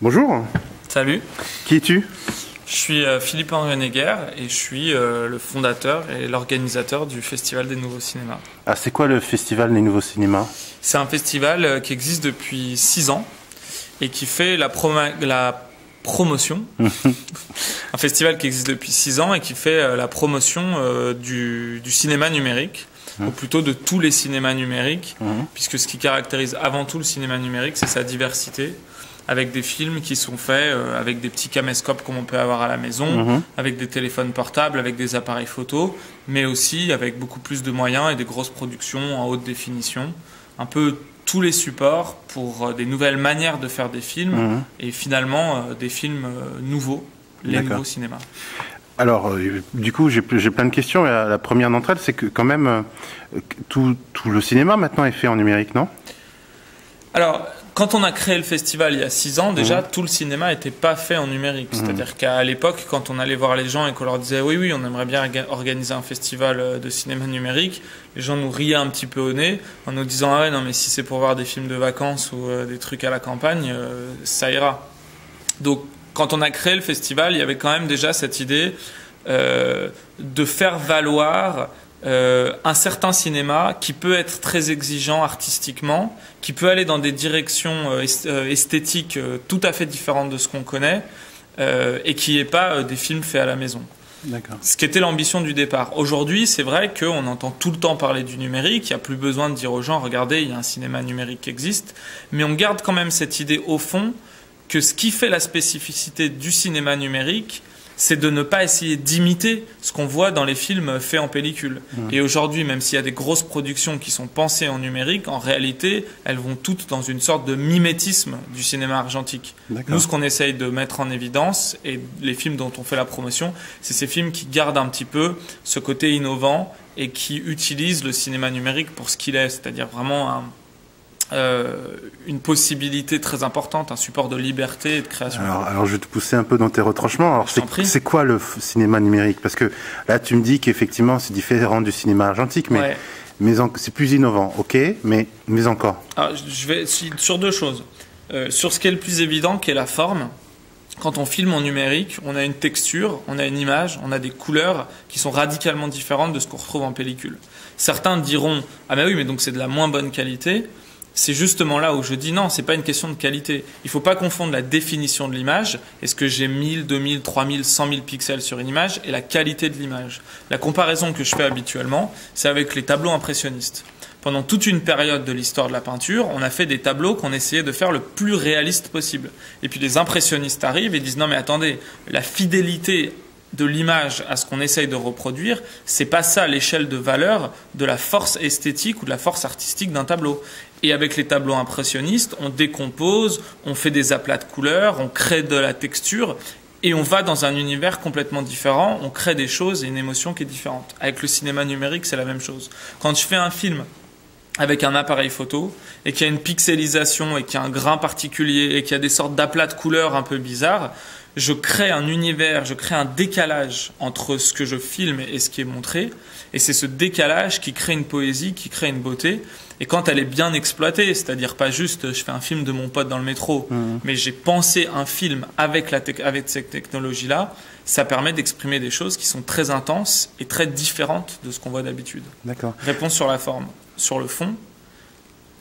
Bonjour. Salut. Qui es-tu? Je suis Philippe-Henri Honegger et je suis le fondateur et l'organisateur du Festival des Nouveaux Cinémas. Ah, c'est quoi le Festival des Nouveaux Cinémas? C'est un festival qui existe depuis 6 ans et qui fait la promotion. Un festival qui existe depuis 6 ans et qui fait la promotion du cinéma numérique, ou plutôt de tous les cinémas numériques, puisque ce qui caractérise avant tout le cinéma numérique, c'est sa diversité, avec des films qui sont faits avec des petits caméscopes comme on peut avoir à la maison, avec des téléphones portables, avec des appareils photo, mais aussi avec beaucoup plus de moyens et des grosses productions en haute définition. Un peu tous les supports pour des nouvelles manières de faire des films et finalement des films nouveaux, les nouveaux cinémas. Alors, du coup, j'ai plein de questions. La première d'entre elles, c'est que quand même, tout le cinéma maintenant est fait en numérique, non? Alors, quand on a créé le festival il y a 6 ans, déjà, tout le cinéma n'était pas fait en numérique. C'est-à-dire qu'à l'époque, quand on allait voir les gens et qu'on leur disait « Oui, on aimerait bien organiser un festival de cinéma numérique », les gens nous riaient un petit peu au nez en nous disant « Ah ouais, non, mais si c'est pour voir des films de vacances ou des trucs à la campagne, ça ira. » Donc, quand on a créé le festival, il y avait quand même déjà cette idée de faire valoir un certain cinéma qui peut être très exigeant artistiquement, qui peut aller dans des directions esthétiques tout à fait différentes de ce qu'on connaît et qui n'est pas des films faits à la maison. Ce qui était l'ambition du départ. Aujourd'hui, c'est vrai qu'on entend tout le temps parler du numérique, il n'y a plus besoin de dire aux gens « Regardez, il y a un cinéma numérique qui existe », mais on garde quand même cette idée au fond que ce qui fait la spécificité du cinéma numérique, c'est de ne pas essayer d'imiter ce qu'on voit dans les films faits en pellicule. Et aujourd'hui, même s'il y a des grosses productions qui sont pensées en numérique, en réalité, elles vont toutes dans une sorte de mimétisme du cinéma argentique. Nous, ce qu'on essaye de mettre en évidence, et les films dont on fait la promotion, c'est ces films qui gardent un petit peu ce côté innovant et qui utilisent le cinéma numérique pour ce qu'il est, c'est-à-dire vraiment une possibilité très importante, un support de liberté et de création. Alors je vais te pousser un peu dans tes retranchements. Alors c'est quoi le cinéma numérique? Parce que là tu me dis qu'effectivement c'est différent du cinéma argentique, mais, c'est plus innovant, ok, mais encore. Alors, je vais sur deux choses. Sur ce qui est le plus évident, qui est la forme. Quand on filme en numérique, on a une texture, on a une image, on a des couleurs qui sont radicalement différentes de ce qu'on retrouve en pellicule. Certains diront « Ah ben oui, mais donc c'est de la moins bonne qualité ». C'est justement là où je dis non, c'est pas une question de qualité. Il faut pas confondre la définition de l'image, est-ce que j'ai 1000, 2000, 3000, 100 000 pixels sur une image, et la qualité de l'image. La comparaison que je fais habituellement, c'est avec les tableaux impressionnistes. Pendant toute une période de l'histoire de la peinture, on a fait des tableaux qu'on essayait de faire le plus réaliste possible. Et puis les impressionnistes arrivent et disent non mais attendez, la fidélité de l'image à ce qu'on essaye de reproduire, c'est pas ça l'échelle de valeur de la force esthétique ou de la force artistique d'un tableau. Et avec les tableaux impressionnistes, on décompose, on fait des aplats de couleurs, on crée de la texture et on va dans un univers complètement différent, on crée des choses et une émotion qui est différente. Avec le cinéma numérique, c'est la même chose. Quand je fais un film avec un appareil photo et qu'il y a une pixelisation et qu'il y a un grain particulier et qu'il y a des sortes d'aplats de couleurs un peu bizarres, je crée un univers, je crée un décalage entre ce que je filme et ce qui est montré. Et c'est ce décalage qui crée une poésie, qui crée une beauté. Et quand elle est bien exploitée, c'est-à-dire pas juste je fais un film de mon pote dans le métro, mais j'ai pensé un film avec cette technologie-là, ça permet d'exprimer des choses qui sont très intenses et très différentes de ce qu'on voit d'habitude. Réponse sur la forme. Sur le fond,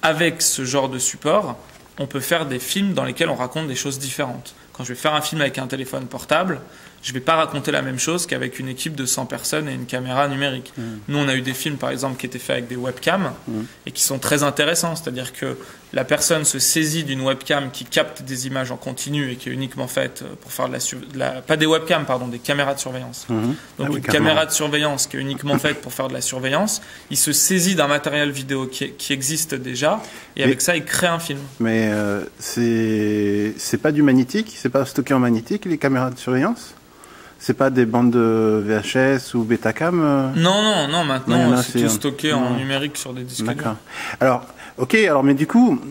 avec ce genre de support, on peut faire des films dans lesquels on raconte des choses différentes. Quand je vais faire un film avec un téléphone portable, je ne vais pas raconter la même chose qu'avec une équipe de 100 personnes et une caméra numérique. Nous, on a eu des films, par exemple, qui étaient faits avec des webcams et qui sont très intéressants. C'est-à-dire que la personne se saisit d'une webcam qui capte des images en continu et qui est uniquement faite pour faire pas des webcams, pardon, des caméras de surveillance. Donc une caméra de surveillance qui est uniquement faite pour faire de la surveillance. Il se saisit d'un matériel vidéo qui existe déjà et avec ça, il crée un film. Mais c'est pas du magnétique? C'est pas stocké en magnétique, les caméras de surveillance? C'est pas des bandes de VHS ou Betacam? Non, maintenant c'est tout stocké en numérique sur des disques durs. Alors, mais du coup,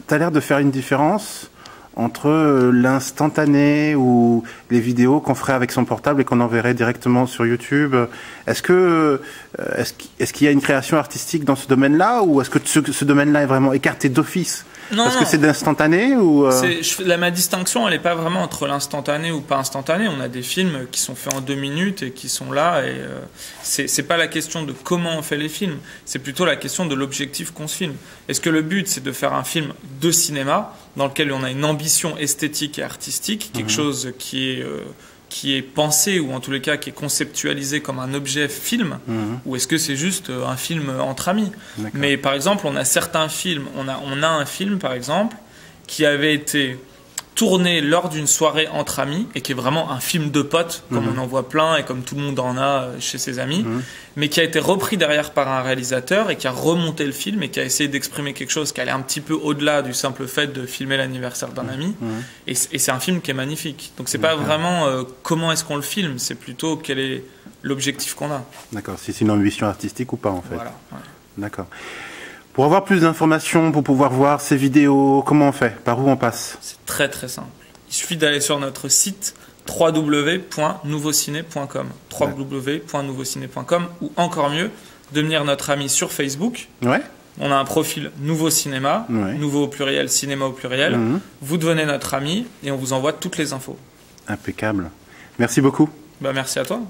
tu as l'air de faire une différence entre l'instantané ou les vidéos qu'on ferait avec son portable et qu'on enverrait directement sur YouTube. Est-ce qu'il y a une création artistique dans ce domaine-là, ou est-ce que ce domaine-là est vraiment écarté d'office Non, Parce non. que c'est d'instantané ou Ma distinction, elle n'est pas vraiment entre l'instantané ou pas instantané. On a des films qui sont faits en 2 minutes et qui sont là. Et c'est pas la question de comment on fait les films, c'est plutôt la question de l'objectif qu'on se filme. Est-ce que le but, c'est de faire un film de cinéma dans lequel on a une ambition esthétique et artistique, quelque chose qui est pensé ou en tous les cas qui est conceptualisé comme un objet film, ou est-ce que c'est juste un film entre amis? Mais par exemple, on a certains films, on a un film par exemple qui avait été tourné lors d'une soirée entre amis et qui est vraiment un film de potes, comme on en voit plein et comme tout le monde en a chez ses amis, mais qui a été repris derrière par un réalisateur et qui a remonté le film et qui a essayé d'exprimer quelque chose qui allait un petit peu au-delà du simple fait de filmer l'anniversaire d'un ami. Et c'est un film qui est magnifique. Donc c'est pas vraiment comment est-ce qu'on le filme, c'est plutôt quel est l'objectif qu'on a. D'accord, si c'est une ambition artistique ou pas en fait. Voilà. Ouais. D'accord. Pour avoir plus d'informations, pour pouvoir voir ces vidéos, comment on fait? Par où on passe? C'est très très simple. Il suffit d'aller sur notre site www.nouveauciné.com www.nouveauciné.com ou encore mieux, devenir notre ami sur Facebook. Ouais. On a un profil Nouveau Cinéma, nouveau au pluriel, cinéma au pluriel. Vous devenez notre ami et on vous envoie toutes les infos. Impeccable. Merci beaucoup. Merci à toi.